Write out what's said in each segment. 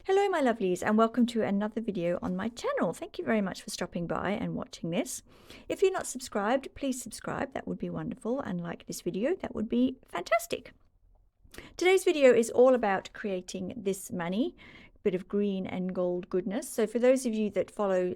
Hello my lovelies, and welcome to another video on my channel. Thank you very much for stopping by and watching this. If you're not subscribed, please subscribe, that would be wonderful, and like this video, that would be fantastic. Today's video is all about creating this mani, bit of green and gold goodness. So for those of you that follow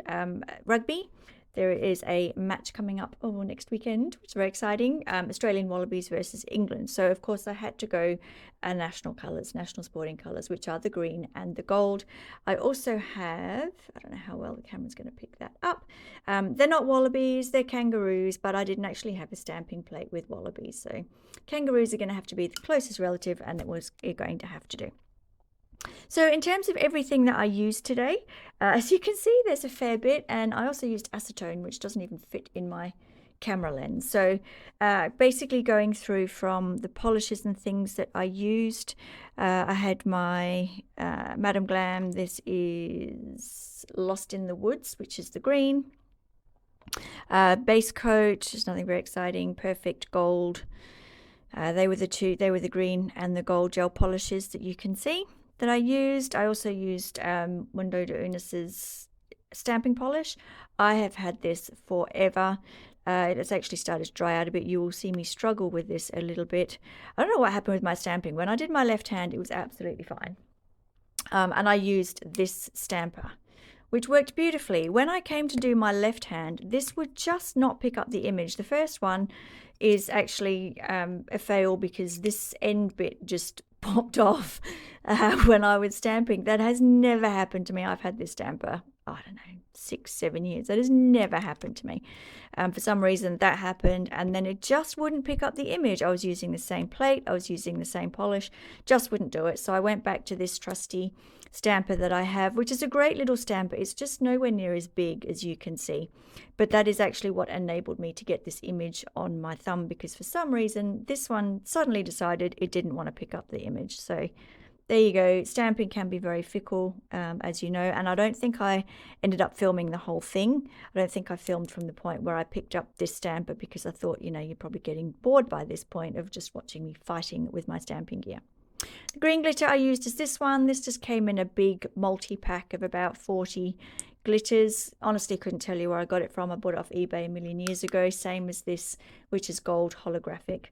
rugby, there is a match coming up next weekend, which is very exciting. Australian Wallabies versus England. So of course I had to go national colours, national sporting colours, which are the green and the gold. I also have, I don't know how well the camera's going to pick that up. They're not wallabies, they're kangaroos, but I didn't actually have a stamping plate with wallabies. So kangaroos are going to have to be the closest relative, and it was going to have to do. So in terms of everything that I used today, as you can see, there's a fair bit, and I also used acetone, which doesn't even fit in my camera lens. So basically going through from the polishes and things that I used, I had my Madame Glam. This is Lost in the Woods, which is the green. Base coat, just nothing very exciting. Perfect Gold. They were the green and the gold gel polishes that you can see that I used. I also used Mundo de Unis's stamping polish. I have had this forever. It's actually started to dry out a bit. You will see me struggle with this a little bit. I don't know what happened with my stamping. When I did my left hand, it was absolutely fine. And I used this stamper, which worked beautifully. When I came to do my left hand, this would just not pick up the image. The first one is actually a fail because this end bit just popped off when I was stamping. That has never happened to me. I've had this stamper, I don't know, 6-7 years. That has never happened to me. For some reason that happened, and then it just wouldn't pick up the image. I was using the same plate, I was using the same polish, just wouldn't do it. So I went back to this trusty stamper that I have, which is a great little stamper. It's just nowhere near as big as you can see, but that is actually what enabled me to get this image on my thumb, because for some reason this one suddenly decided it didn't want to pick up the image. So there you go. Stamping can be very fickle, as you know, and I don't think I ended up filming the whole thing. I don't think I filmed from the point where I picked up this stamper, because I thought, you know, you're probably getting bored by this point of just watching me fighting with my stamping gear. The green glitter I used is this one. This just came in a big multi-pack of about 40 glitters. Honestly, couldn't tell you where I got it from. I bought it off eBay a million years ago. Same as this, which is gold holographic.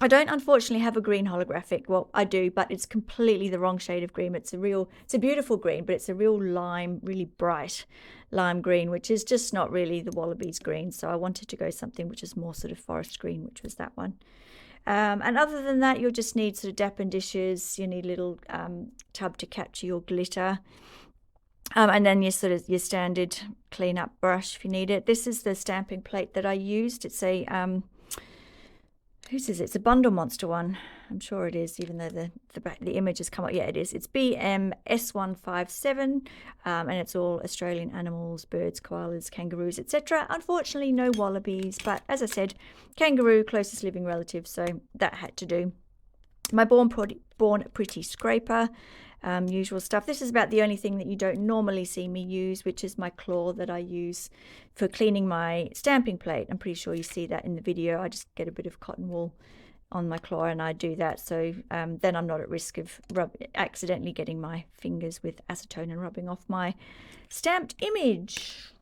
I don't unfortunately have a green holographic. Well, I do, but it's completely the wrong shade of green. It's a beautiful green, but it's a real lime, really bright lime green, which is just not really the Wallabies green. So I wanted to go something which is more sort of forest green, which was that one. And other than that, you'll just need sort of dappen dishes. You need a little tub to capture your glitter. And then your standard clean up brush if you need it. This is the stamping plate that I used. It's a it's a Bundle Monster one. I'm sure it is, even though the image has come up. Yeah, it is. It's BM S157, and it's all Australian animals, birds, koalas, kangaroos, etc. Unfortunately, no wallabies, but as I said, kangaroo, closest living relative, so that had to do. My Born Pretty scraper. Usual stuff. This is about the only thing that you don't normally see me use, which is my claw that I use for cleaning my stamping plate. I'm pretty sure you see that in the video. I just get a bit of cotton wool on my claw and I do that, so then I'm not at risk of accidentally getting my fingers with acetone and rubbing off my stamped image.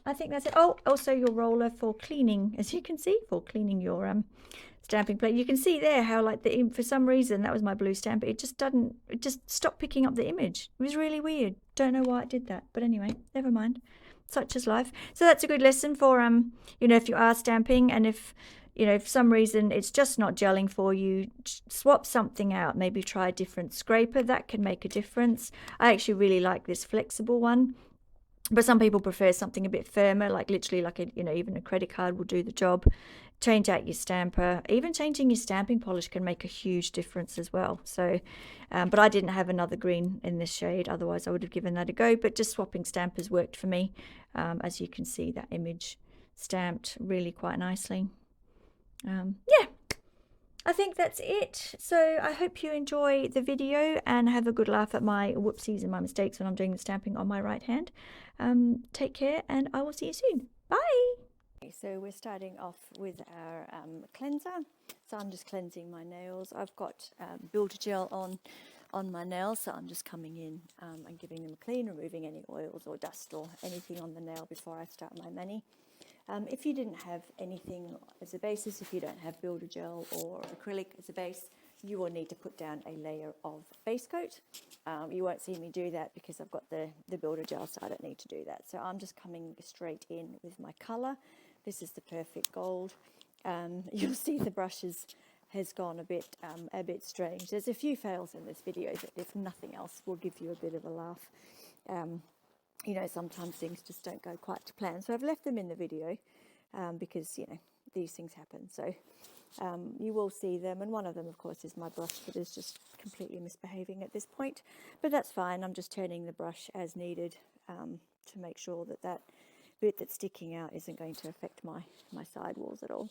I think that's it. Oh, also your roller for cleaning, as you can see, for cleaning your stamping plate. You can see there how, like, for some reason, that was my blue stamp, it just stopped picking up the image. It was really weird. Don't know why it did that, but anyway, never mind. Such is life. So that's a good lesson for you know, if you are stamping, and if you know, for some reason it's just not gelling for you, swap something out. Maybe try a different scraper. That can make a difference. I actually really like this flexible one, but some people prefer something a bit firmer, like literally like a, you know, even a credit card will do the job. Change out your stamper. Even changing your stamping polish can make a huge difference as well. So, but I didn't have another green in this shade, otherwise I would have given that a go. But just swapping stampers worked for me. As you can see, that image stamped really quite nicely. Yeah, I think that's it. So I hope you enjoy the video and have a good laugh at my whoopsies and my mistakes when I'm doing the stamping on my right hand. Take care, and I will see you soon. Bye. Okay, so we're starting off with our cleanser. So I'm just cleansing my nails. I've got Builder Gel on on my nails. So I'm just coming in and giving them a clean, removing any oils or dust or anything on the nail before I start my mani. If you didn't have anything as a basis, if you don't have builder gel or acrylic as a base, you will need to put down a layer of base coat. You won't see me do that because I've got the builder gel, so I don't need to do that. So I'm just coming straight in with my colour. This is the perfect gold. You'll see the brushes has gone a bit strange. There's a few fails in this video that, if nothing else, will give you a bit of a laugh. You know, sometimes things just don't go quite to plan. So I've left them in the video because, you know, these things happen. So you will see them. And one of them, of course, is my brush that is just completely misbehaving at this point. But that's fine. I'm just turning the brush as needed to make sure that that bit that's sticking out isn't going to affect my sidewalls at all.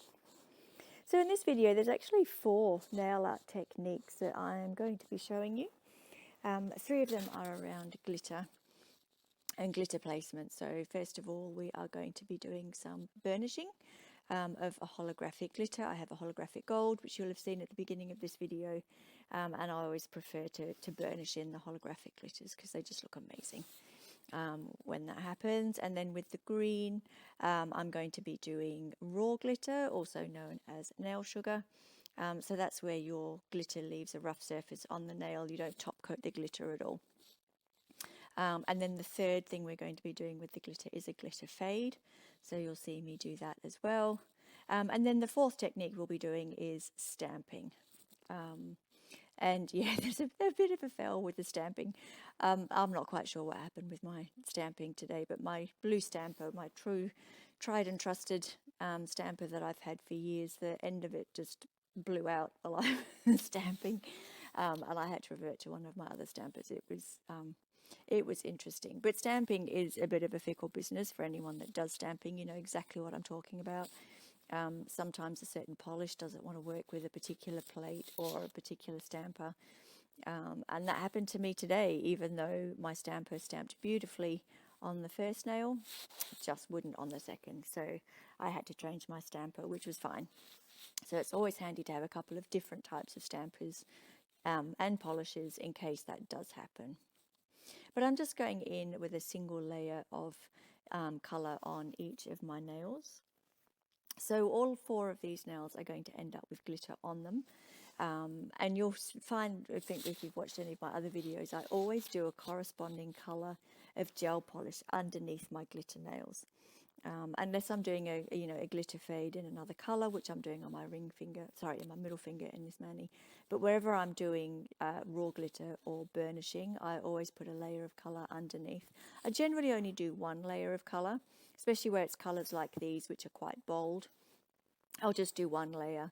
So in this video, there's actually 4 nail art techniques that I am going to be showing you. 3 of them are around glitter and glitter placement. So first of all, we are going to be doing some burnishing of a holographic glitter. I have a holographic gold, which you'll have seen at the beginning of this video, and I always prefer to burnish in the holographic glitters because they just look amazing when that happens. And then with the green, I'm going to be doing raw glitter, also known as nail sugar. So that's where your glitter leaves a rough surface on the nail. You don't top coat the glitter at all. And then the third thing we're going to be doing with the glitter is a glitter fade. So you'll see me do that as well. And then the 4th technique we'll be doing is stamping. And yeah, there's a bit of a fail with the stamping. I'm not quite sure what happened with my stamping today, but my blue stamper, my true tried and trusted stamper that I've had for years, the end of it just blew out while I was stamping. And I had to revert to one of my other stampers. It was interesting. But stamping is a bit of a fickle business. For anyone that does stamping, you know exactly what I'm talking about. Sometimes a certain polish doesn't want to work with a particular plate or a particular stamper. And that happened to me today, even though my stamper stamped beautifully on the first nail, it just wouldn't on the second. So I had to change my stamper, which was fine. So it's always handy to have a couple of different types of stampers and polishes in case that does happen. But I'm just going in with a single layer of colour on each of my nails. So all 4 of these nails are going to end up with glitter on them. And you'll find, I think if you've watched any of my other videos, I always do a corresponding colour of gel polish underneath my glitter nails. Unless I'm doing a glitter fade in another colour, which I'm doing on my in my middle finger in this mani. But wherever I'm doing raw glitter or burnishing, I always put a layer of colour underneath. I generally only do 1 layer of colour, especially where it's colours like these, which are quite bold. I'll just do 1 layer.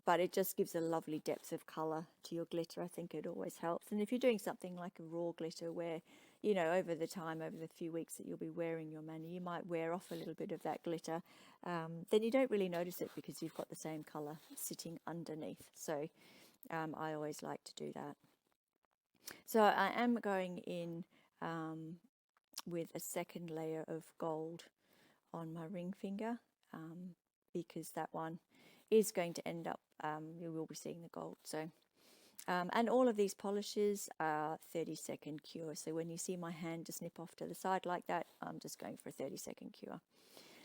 But it just gives a lovely depth of colour to your glitter. I think it always helps. And if you're doing something like a raw glitter where, you know, over the few weeks that you'll be wearing your mani, you might wear off a little bit of that glitter, then you don't really notice it because you've got the same colour sitting underneath. So I always like to do that. So I am going in with a second layer of gold on my ring finger because that one is going to end up, you will be seeing the gold. So, and all of these polishes are 30-second cure. So when you see my hand just nip off to the side like that, I'm just going for a 30-second cure.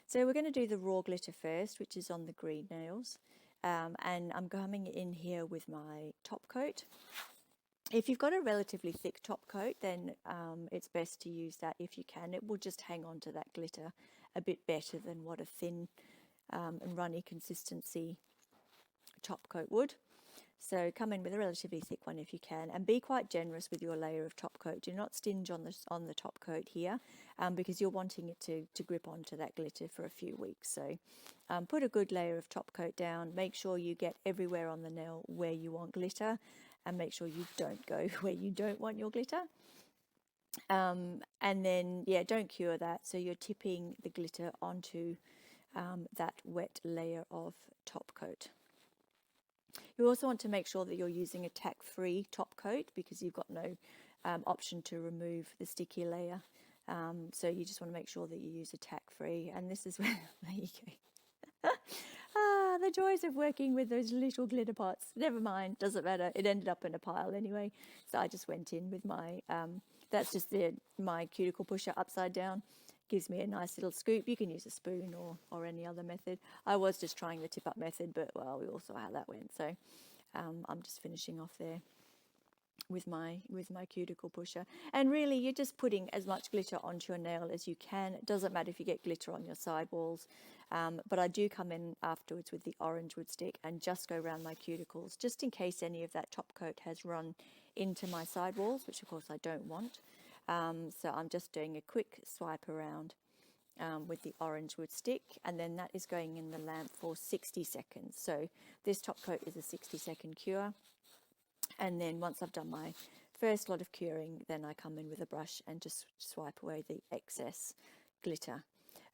So we're going to do the raw glitter first, which is on the green nails. And I'm coming in here with my top coat. If you've got a relatively thick top coat, then it's best to use that if you can. It will just hang on to that glitter a bit better than what a thin and runny consistency top coat would. So come in with a relatively thick one if you can, and be quite generous with your layer of top coat. Do not stinge on the top coat here because you're wanting it to grip onto that glitter for a few weeks. So put a good layer of top coat down. Make sure you get everywhere on the nail where you want glitter, and make sure you don't go where you don't want your glitter. And then, yeah, don't cure that. So you're tipping the glitter onto that wet layer of top coat. You also want to make sure that you're using a tack-free top coat because you've got no option to remove the sticky layer. So you just want to make sure that you use a tack-free. And this is where, there you go. the joys of working with those little glitter pots. Never mind, doesn't matter. It ended up in a pile anyway. So I just went in with my, that's just my cuticle pusher upside down. Gives me a nice little scoop. You can use a spoon or any other method. I was just trying the tip up method, but well, we all saw how that went. So I'm just finishing off there with my cuticle pusher. And really, you're just putting as much glitter onto your nail as you can. It doesn't matter if you get glitter on your sidewalls, but I do come in afterwards with the orange wood stick and just go around my cuticles, just in case any of that top coat has run into my sidewalls, which of course I don't want. So I'm just doing a quick swipe around with the orange wood stick, and then that is going in the lamp for 60 seconds. So this top coat is a 60-second cure. And then once I've done my first lot of curing, then I come in with a brush and just swipe away the excess glitter.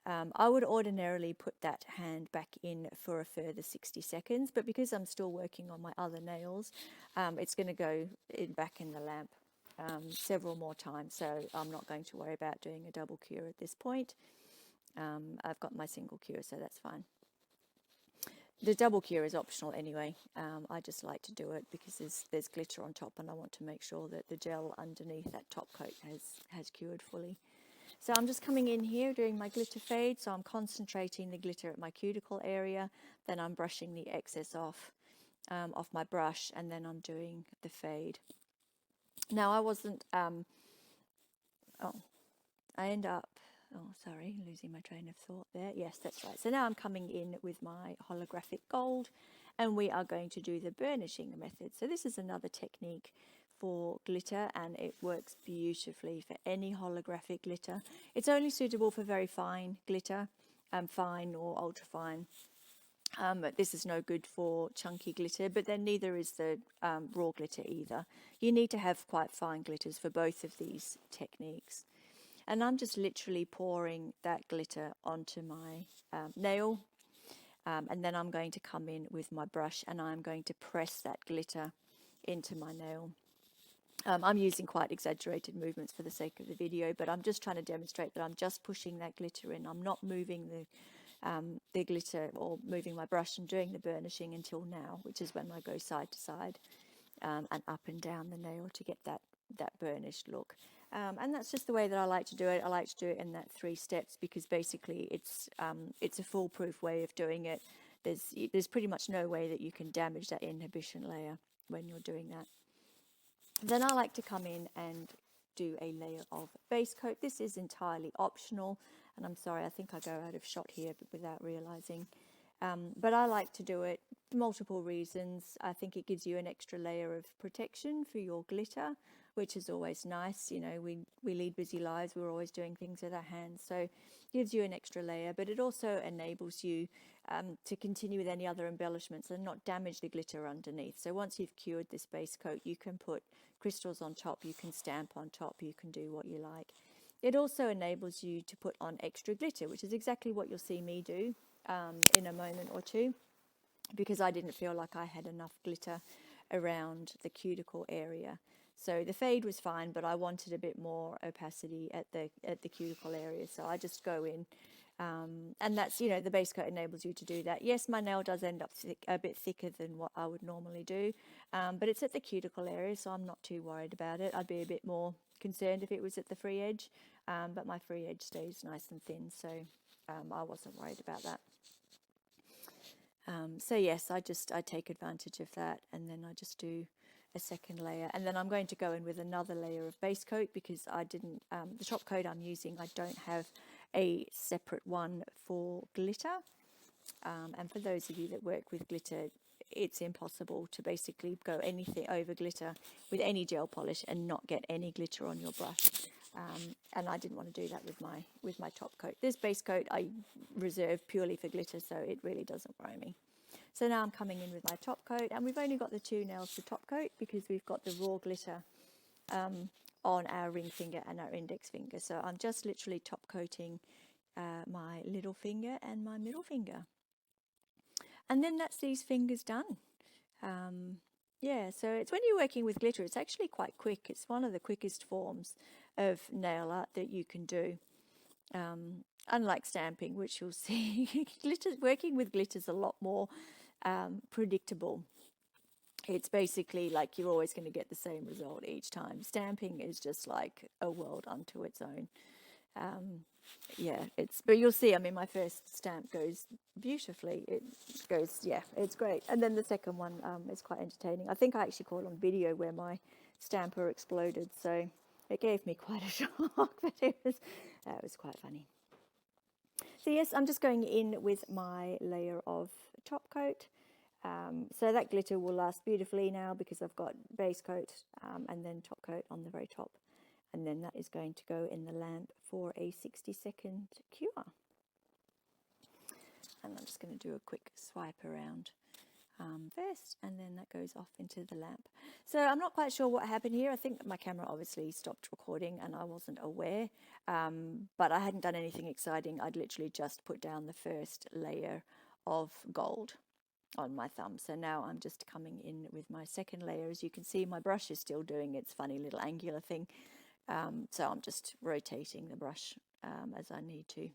I would ordinarily put that hand back in for a further 60 seconds, but because I'm still working on my other nails, it's going to go back in the lamp several more times, so I'm not going to worry about doing a double cure at this point. I've got my single cure, so that's fine. The double cure is optional anyway. I just like to do it because there's glitter on top, and I want to make sure that the gel underneath that top coat has cured fully. So I'm just coming in here doing my glitter fade. So I'm concentrating the glitter at my cuticle area, then I'm brushing the excess off my brush, and then I'm doing the fade. Now I wasn't, sorry, losing my train of thought there. Yes, that's right. So now I'm coming in with my holographic gold, and we are going to do the burnishing method. So this is another technique for glitter, and it works beautifully for any holographic glitter. It's only suitable for very fine glitter, fine or ultra fine. But this is no good for chunky glitter, but then neither is the raw glitter either. You need to have quite fine glitters for both of these techniques. And I'm just literally pouring that glitter onto my nail, and then I'm going to come in with my brush and I'm going to press that glitter into my nail. I'm using quite exaggerated movements for the sake of the video, but I'm just trying to demonstrate that I'm just pushing that glitter in. I'm not moving the glitter or moving my brush and doing the burnishing until now, which is when I go side to side and up and down the nail to get that burnished look. And that's just the way that I like to do it. I like to do it in that 3 steps because basically it's a foolproof way of doing it. There's pretty much no way that you can damage that inhibition layer when you're doing that. Then I like to come in and do a layer of base coat. This is entirely optional, and I'm sorry, I think I go out of shot here without realizing. But I like to do it for multiple reasons. I think it gives you an extra layer of protection for your glitter, which is always nice. You know, we lead busy lives. We're always doing things with our hands. So it gives you an extra layer, but it also enables you to continue with any other embellishments and not damage the glitter underneath. So once you've cured this base coat, you can put crystals on top, you can stamp on top, you can do what you like. It also enables you to put on extra glitter, which is exactly what you'll see me do in a moment or two, because I didn't feel like I had enough glitter around the cuticle area. So the fade was fine, but I wanted a bit more opacity at the cuticle area. So I just go in, and that's, you know, the base coat enables you to do that. Yes, my nail does end up a bit thicker than what I would normally do, but it's at the cuticle area, so I'm not too worried about it. I'd be a bit more concerned if it was at the free edge, but my free edge stays nice and thin, so I wasn't worried about that. So yes, I take advantage of that, and then I just do a second layer, and then I'm going to go in with another layer of base coat because I didn't, the top coat I'm using, I don't have a separate one for glitter, and for those of you that work with glitter, it's impossible to basically go anything over glitter with any gel polish and not get any glitter on your brush. And I didn't want to do that with my top coat. This base coat I reserve purely for glitter, so it really doesn't worry me. So now I'm coming in with my top coat, and we've only got the 2 nails to top coat because we've got the raw glitter on our ring finger and our index finger. So I'm just literally top coating my little finger and my middle finger. And then that's these fingers done. Yeah, so it's when you're working with glitter, it's actually quite quick. It's one of the quickest forms of nail art that you can do. Unlike stamping, which you'll see, working with glitter is a lot more predictable. It's basically like you're always going to get the same result each time. Stamping is just like a world unto its own. Yeah, but you'll see, I mean, my first stamp goes beautifully. It goes, yeah, it's great. And then the second one is quite entertaining. I think I actually caught on video where my stamper exploded, so it gave me quite a shock, but it was quite funny. So yes, I'm just going in with my layer of top coat. So that glitter will last beautifully now because I've got base coat and then top coat on the very top. And then that is going to go in the lamp for a 60-second cure. And I'm just going to do a quick swipe around first, and then that goes off into the lamp. So I'm not quite sure what happened here. I think my camera obviously stopped recording and I wasn't aware, but I hadn't done anything exciting. I'd literally just put down the first layer of gold on my thumb. So now I'm just coming in with my second layer. As you can see, my brush is still doing its funny little angular thing. So I'm just rotating the brush as I need to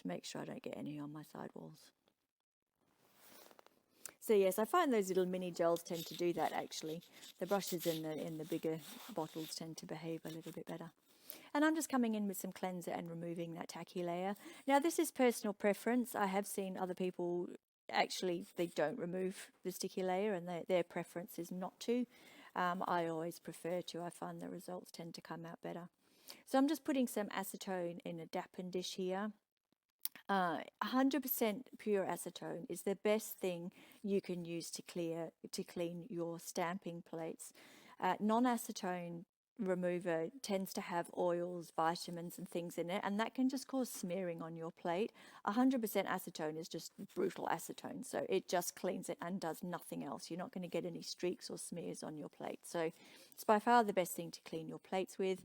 make sure I don't get any on my side walls. So yes, I find those little mini gels tend to do that actually. The brushes in the bigger bottles tend to behave a little bit better. And I'm just coming in with some cleanser and removing that tacky layer. Now this is personal preference. I have seen other people actually, they don't remove the sticky layer and their preference is not to. I always prefer to. I find the results tend to come out better. So I'm just putting some acetone in a dappen dish here. 100% pure acetone is the best thing you can use to clean your stamping plates. Non-acetone remover tends to have oils, vitamins and things in it, and that can just cause smearing on your plate. 100% acetone is just brutal acetone, so it just cleans it and does nothing else. You're not going to get any streaks or smears on your plate. So it's by far the best thing to clean your plates with,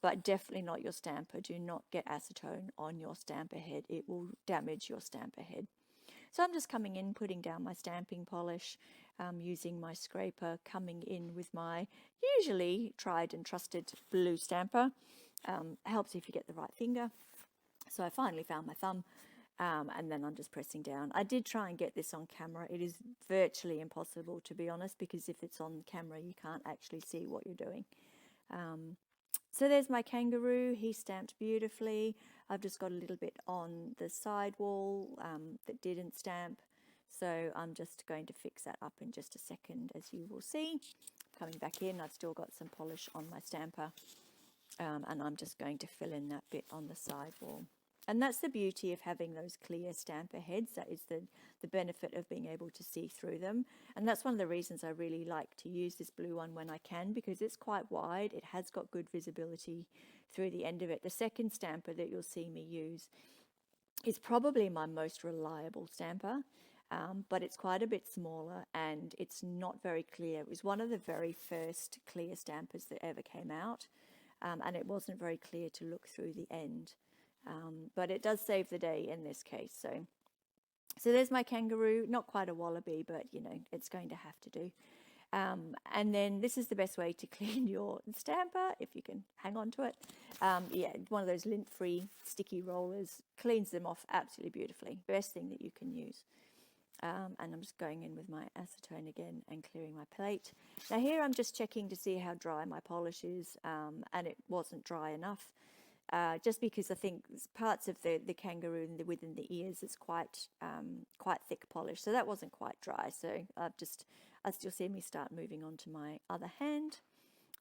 but definitely not your stamper. Do not get acetone on your stamper head. It will damage your stamper head. So I'm just coming in, putting down my stamping polish, using my scraper, coming in with my usually tried and trusted blue stamper. Helps if you get the right finger. So I finally found my thumb, and then I'm just pressing down. I did try and get this on camera. It is virtually impossible, to be honest, because if it's on camera, you can't actually see what you're doing. So there's my kangaroo. He stamped beautifully. I've just got a little bit on the side wall that didn't stamp. So I'm just going to fix that up in just a second, as you will see. Coming back in, I've still got some polish on my stamper. And I'm just going to fill in that bit on the side wall. And that's the beauty of having those clear stamper heads. That is the benefit of being able to see through them. And that's one of the reasons I really like to use this blue one when I can, because it's quite wide. It has got good visibility through the end of it. The second stamper that you'll see me use is probably my most reliable stamper, but it's quite a bit smaller and it's not very clear. It was one of the very first clear stampers that ever came out, and it wasn't very clear to look through the end. But it does save the day in this case. So there's my kangaroo, not quite a wallaby, but you know, it's going to have to do. And then this is the best way to clean your stamper, if you can hang on to it. Yeah, one of those lint-free sticky rollers, cleans them off absolutely beautifully. Best thing that you can use. And I'm just going in with my acetone again and clearing my plate. Now here I'm just checking to see how dry my polish is, and it wasn't dry enough. Just because I think parts of the kangaroo and within the ears is quite thick polish, so that wasn't quite dry. So I still see me start moving on to my other hand,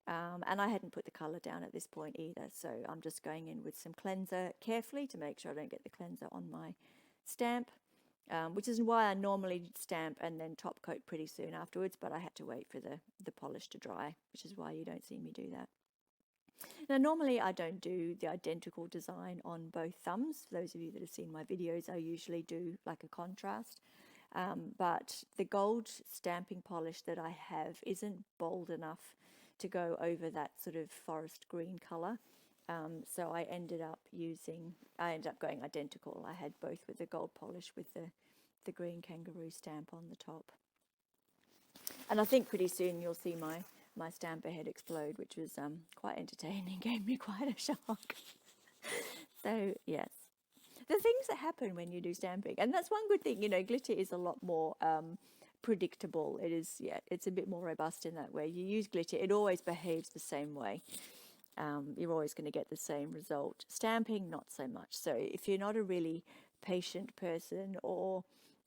and I hadn't put the colour down at this point either. So I'm just going in with some cleanser carefully to make sure I don't get the cleanser on my stamp, which is why I normally stamp and then top coat pretty soon afterwards. But I had to wait for the polish to dry, which is why you don't see me do that. Now, normally I don't do the identical design on both thumbs. For those of you that have seen my videos, I usually do like a contrast. But the gold stamping polish that I have isn't bold enough to go over that sort of forest green colour. So I ended up going identical. I had both with the gold polish with the green kangaroo stamp on the top. And I think pretty soon you'll see my stamper head explode, which was quite entertaining, gave me quite a shock. So yes, the things that happen when you do stamping, and that's one good thing, you know, glitter is a lot more predictable. It is, yeah, it's a bit more robust in that way. You use glitter, it always behaves the same way. You're always going to get the same result. Stamping, not so much. So if you're not a really patient person, or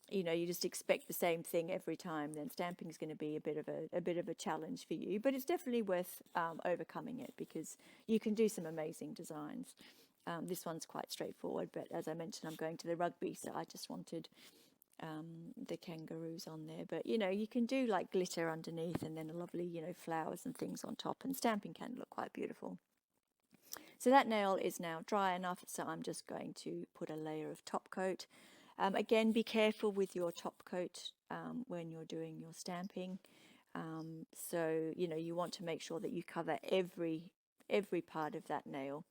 you know, you just expect the same thing every time, then stamping is going to be a bit of a challenge for you. But it's definitely worth overcoming it, because you can do some amazing designs. This one's quite straightforward, but as I mentioned, I'm going to the rugby, so I just wanted the kangaroos on there. But you know, you can do like glitter underneath and then a lovely, you know, flowers and things on top, and stamping can look quite beautiful. So that nail is now dry enough, so I'm just going to put a layer of top coat. Again, be careful with your top coat when you're doing your stamping. So you know, you want to make sure that you cover every part of that nail,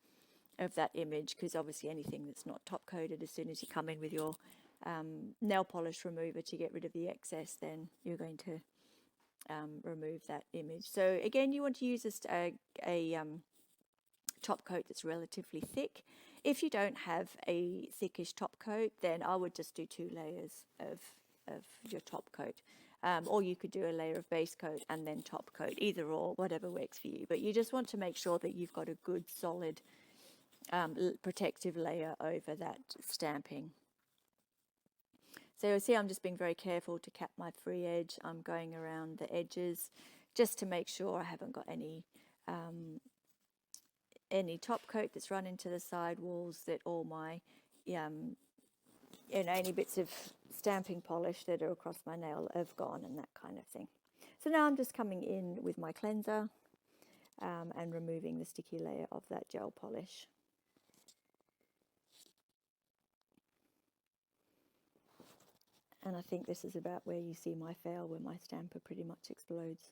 of that image, because obviously anything that's not top coated, as soon as you come in with your nail polish remover to get rid of the excess, then you're going to remove that image. So again, you want to use a top coat that's relatively thick. If you don't have a thickish top coat, then I would just do 2 layers of your top coat. Or you could do a layer of base coat and then top coat, either or, whatever works for you. But you just want to make sure that you've got a good solid protective layer over that stamping. So you'll see I'm just being very careful to cap my free edge. I'm going around the edges just to make sure I haven't got any top coat that's run into the side walls, that all my you know, any bits of stamping polish that are across my nail have gone, and that kind of thing. So now I'm just coming in with my cleanser and removing the sticky layer of that gel polish. And I think this is about where you see my fail, where my stamper pretty much explodes.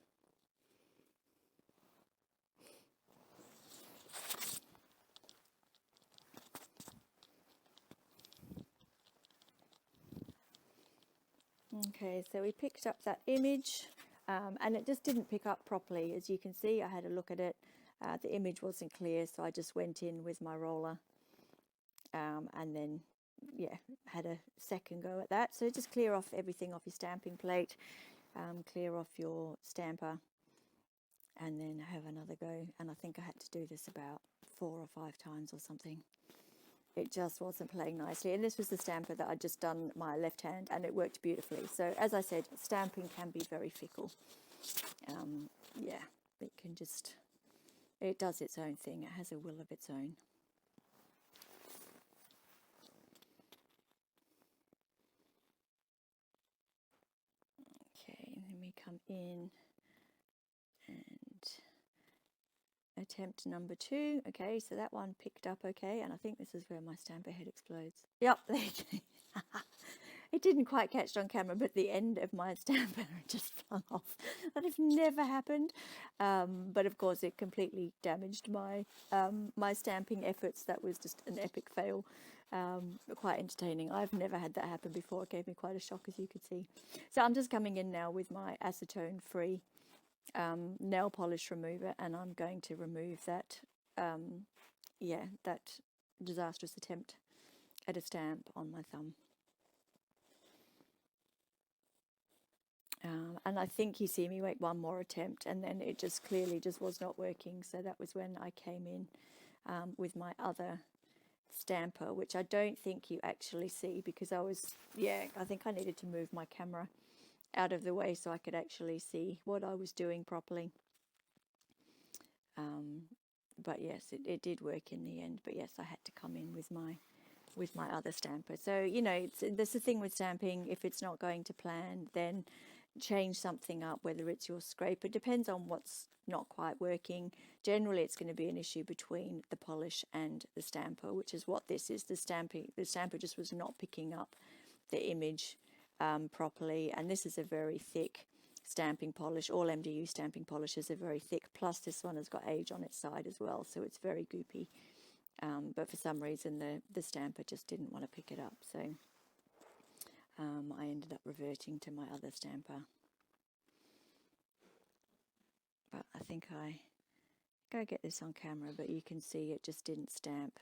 Okay, so we picked up that image and it just didn't pick up properly. As you can see, I had a look at it. The image wasn't clear, so I just went in with my roller and then, yeah, had a second go at that. So just clear off everything off your stamping plate, clear off your stamper, and then have another go. And I think I had to do this about 4 or 5 times or something. It just wasn't playing nicely. And this was the stamper that I'd just done my left hand, and it worked beautifully. So as I said, stamping can be very fickle. Yeah, it can just, it does its own thing. It has a will of its own. Okay, let me come in and attempt number 2. Okay, so that one picked up okay, and I think this is where my stamper head explodes. Yep, there you go. It didn't quite catch on camera, but the end of my stamper just flung off. That has never happened. But of course, it completely damaged my my stamping efforts. That was just an epic fail. Quite entertaining. I've never had that happen before. It gave me quite a shock, as you could see. So I'm just coming in now with my acetone-free nail polish remover, and I'm going to remove that, yeah, that disastrous attempt at a stamp on my thumb. And I think you see me make one more attempt, and then it just clearly just was not working. So that was when I came in with my other stamper, which I don't think you actually see, because I was, yeah, I think I needed to move my camera out of the way so I could actually see what I was doing properly. But yes, it did work in the end. But yes, I had to come in with my other stamper. So, you know, there's the thing with stamping. If it's not going to plan, then change something up, whether it's your scrape. It depends on what's not quite working. Generally, it's going to be an issue between the polish and the stamper, which is what this is. The stamper just was not picking up the image properly. And this is a very thick stamping polish. All MDU stamping polishes are very thick, plus this one has got age on its side as well, so it's very goopy. But for some reason the stamper just didn't want to pick it up, so I ended up reverting to my other stamper. But I think I go get this on camera, but you can see it just didn't stamp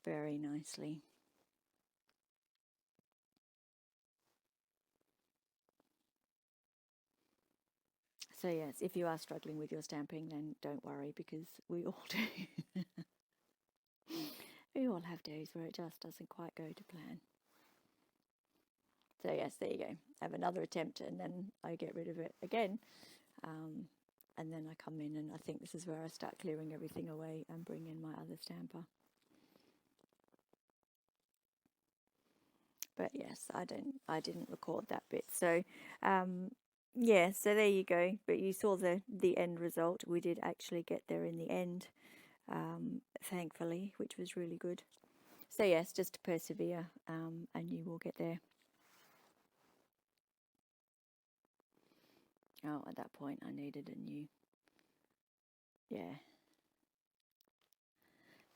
very nicely. So yes, if you are struggling with your stamping, then don't worry, because we all do. We all have days where it just doesn't quite go to plan. So yes, there you go. I have another attempt, and then I get rid of it again. And then I come in, and I think this is where I start clearing everything away and bring in my other stamper. But yes, I didn't record that bit. So yeah, so there you go. But you saw the end result. We did actually get there in the end, thankfully, which was really good. So yes, just to persevere, and you will get there. Oh, at that point I needed a new, yeah.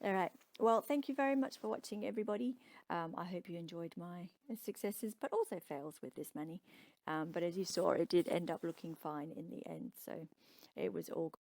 All right. Well, thank you very much for watching, everybody. I hope you enjoyed my successes, but also fails with this many. But as you saw, it did end up looking fine in the end. So it was all